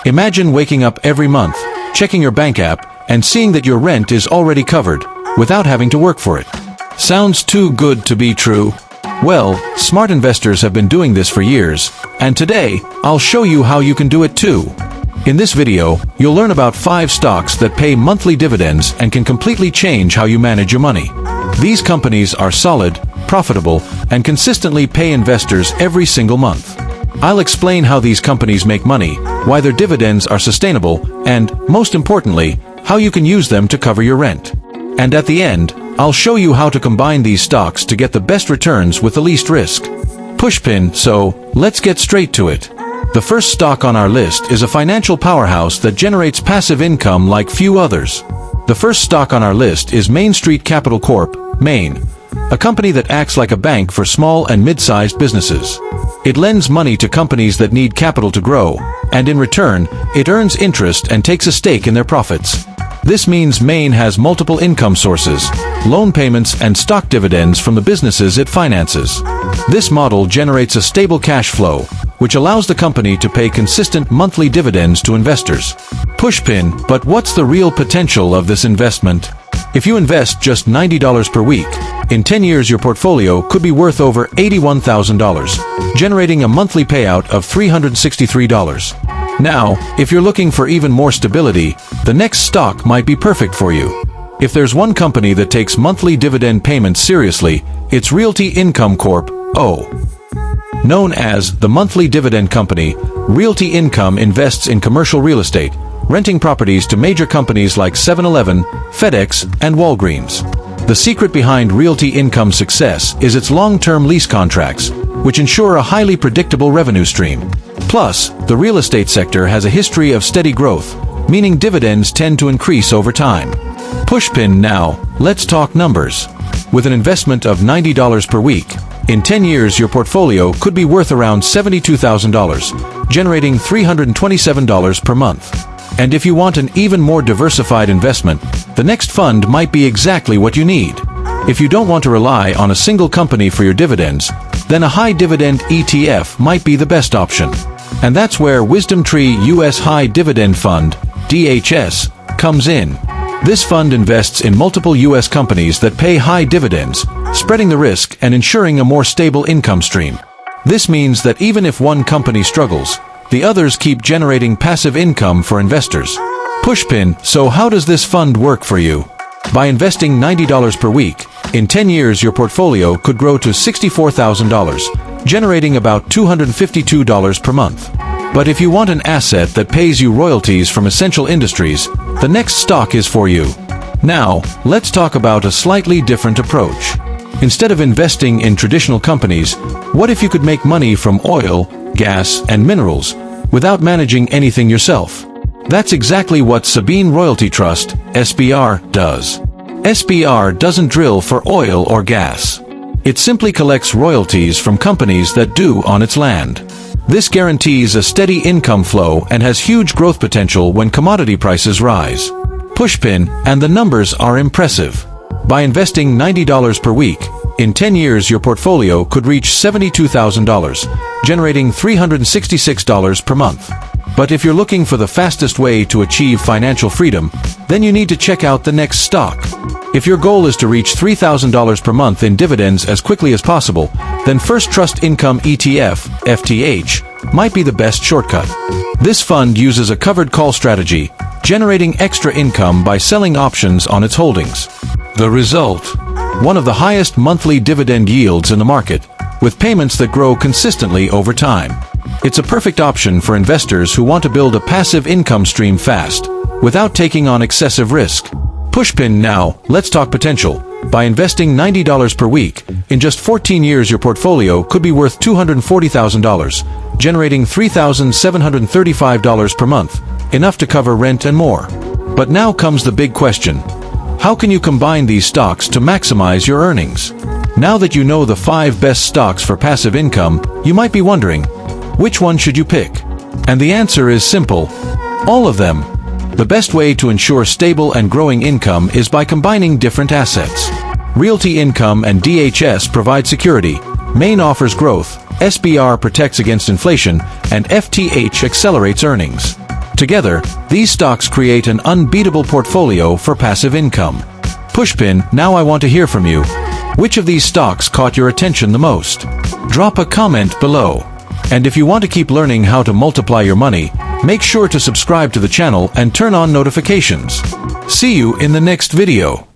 Imagine waking up every month, checking your bank app, and seeing that your rent is already covered, without having to work for it. Sounds too good to be true? Well, smart investors have been doing this for years, and today, I'll show you how you can do it too. In this video, you'll learn about 5 stocks that pay monthly dividends and can completely change how you manage your money. These companies are solid, profitable, and consistently pay investors every single month. I'll explain how these companies make money, why their dividends are sustainable, and, most importantly, how you can use them to cover your rent. And at the end, I'll show you how to combine these stocks to get the best returns with the least risk. Pushpin, so let's get straight to it. The first stock on our list is a financial powerhouse that generates passive income like few others. The first stock on our list is Main Street Capital Corp., Maine, a company that acts like a bank for small and mid-sized businesses. It lends money to companies that need capital to grow, and in return, it earns interest and takes a stake in their profits. This means Maine has multiple income sources, loan payments and stock dividends from the businesses it finances. This model generates a stable cash flow, which allows the company to pay consistent monthly dividends to investors. Pushpin, but what's the real potential of this investment? If you invest just $90 per week, in 10 years your portfolio could be worth over $81,000, generating a monthly payout of $363. Now, if you're looking for even more stability, the next stock might be perfect for you. If there's one company that takes monthly dividend payments seriously, it's Realty Income Corp. Known as the Monthly Dividend Company, Realty Income invests in commercial real estate, renting properties to major companies like 7-Eleven, FedEx, and Walgreens. The secret behind Realty Income's success is its long-term lease contracts, which ensure a highly predictable revenue stream. Plus, the real estate sector has a history of steady growth, meaning dividends tend to increase over time. Pushpin, now, let's talk numbers. With an investment of $90 per week, in 10 years your portfolio could be worth around $72,000, generating $327 per month. And if you want an even more diversified investment, the next fund might be exactly what you need. If you don't want to rely on a single company for your dividends, then a high-dividend ETF might be the best option. And that's where WisdomTree U.S. High Dividend Fund, DHS, comes in. This fund invests in multiple U.S. companies that pay high dividends, spreading the risk and ensuring a more stable income stream. This means that even if one company struggles, the others keep generating passive income for investors. Pushpin, so how does this fund work for you? By investing $90 per week, in 10 years your portfolio could grow to $64,000, generating about $252 per month. But if you want an asset that pays you royalties from essential industries, the next stock is for you. Now, let's talk about a slightly different approach. Instead of investing in traditional companies, what if you could make money from oil, gas, and minerals, without managing anything yourself? That's exactly what Sabine Royalty Trust, SBR, does. SBR doesn't drill for oil or gas. It simply collects royalties from companies that do on its land. This guarantees a steady income flow and has huge growth potential when commodity prices rise. Pushpin, and the numbers are impressive. By investing $90 per week, in 10 years your portfolio could reach $72,000, generating $366 per month. But if you're looking for the fastest way to achieve financial freedom, then you need to check out the next stock. If your goal is to reach $3,000 per month in dividends as quickly as possible, then First Trust Income ETF, FTH, might be the best shortcut. This fund uses a covered call strategy, generating extra income by selling options on its holdings. The result? One of the highest monthly dividend yields in the market, with payments that grow consistently over time. It's a perfect option for investors who want to build a passive income stream fast, without taking on excessive risk. Pushpin, now, let's talk potential. By investing $90 per week, in just 14 years your portfolio could be worth $240,000, generating $3,735 per month, enough to cover rent and more. But now comes the big question. How can you combine these stocks to maximize your earnings? Now that you know the 5 best stocks for passive income, you might be wondering, which one should you pick? And the answer is simple. All of them. The best way to ensure stable and growing income is by combining different assets. Realty Income and DHS provide security, Maine offers growth, SBR protects against inflation, and FTH accelerates earnings. Together, these stocks create an unbeatable portfolio for passive income. Pushpin, now I want to hear from you. Which of these stocks caught your attention the most? Drop a comment below. And if you want to keep learning how to multiply your money, make sure to subscribe to the channel and turn on notifications. See you in the next video.